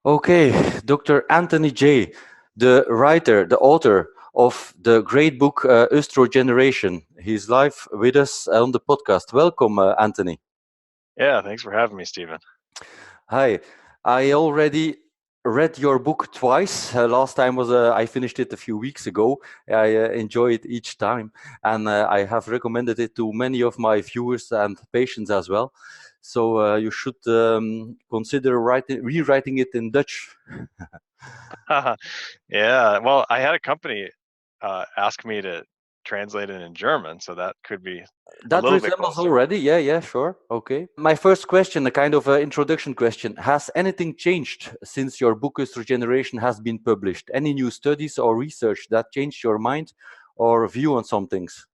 Okay, Dr. Anthony Jay, the writer, the author of the great book Estrogeneration. He's live with us on the podcast. Welcome, Anthony. Yeah, thanks for having me, Stephen. Hi. I already read your book twice. Last time was I finished it a few weeks ago. I enjoy it each time, and I have recommended it to many of my viewers and patients as well. So you should consider rewriting it in Dutch. Yeah, well, I had a company ask me to translate it in German, so that could be a That little bit resembles closer. already. Yeah, sure. Okay. My first question, a kind of introduction question. Has anything changed since your book Estrogeneration has been published? Any new studies or research that changed your mind or view on some things?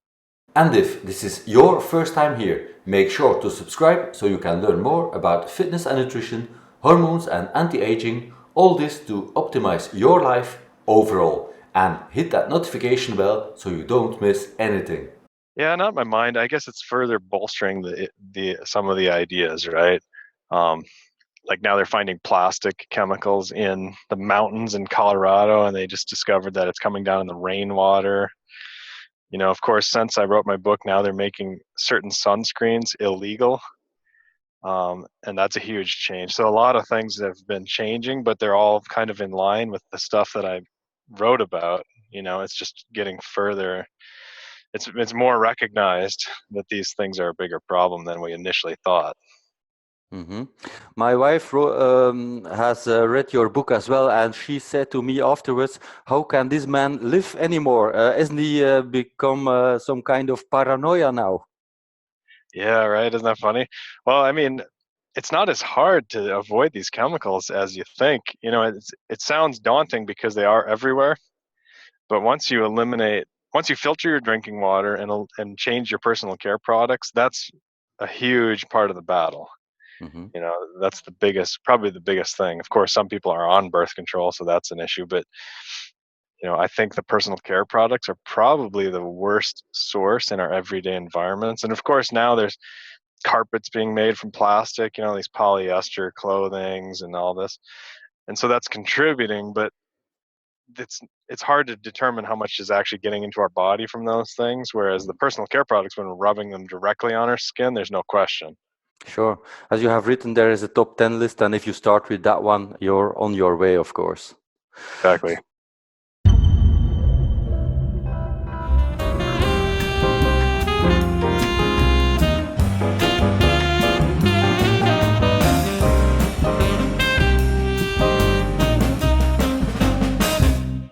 And if this is your first time here, make sure to subscribe so you can learn more about fitness and nutrition, hormones and anti-aging, all this to optimize your life overall. And hit that notification bell so you don't miss anything. Yeah, not my mind. I guess it's further bolstering the some of the ideas, right? Um, like now they're finding plastic chemicals in the mountains in Colorado, and they just discovered that it's coming down in the rainwater. Of course, since I wrote my book, now they're making certain sunscreens illegal. And that's a huge change. So a lot of things have been changing, but they're all kind of in line with the stuff that I wrote about. It's just getting further. It's more recognized that these things are a bigger problem than we initially thought. Mm-hmm. My wife has read your book as well, and she said to me afterwards, "How can this man live anymore? Isn't he become some kind of paranoia now?" Yeah, right. Isn't that funny? Well, I mean, it's not as hard to avoid these chemicals as you think. It sounds daunting because they are everywhere. But once you filter your drinking water and change your personal care products, that's a huge part of the battle. Mm-hmm. That's probably the biggest thing. Of course, some people are on birth control, so that's an issue. But I think the personal care products are probably the worst source in our everyday environments. And of course, now there's carpets being made from plastic. These polyester clothings and all this, and so that's contributing. But it's hard to determine how much is actually getting into our body from those things, whereas the personal care products, when we're rubbing them directly on our skin, there's no question. Sure. As you have written, there is a top 10 list, and if you start with that one, you're on your way, of course. Exactly.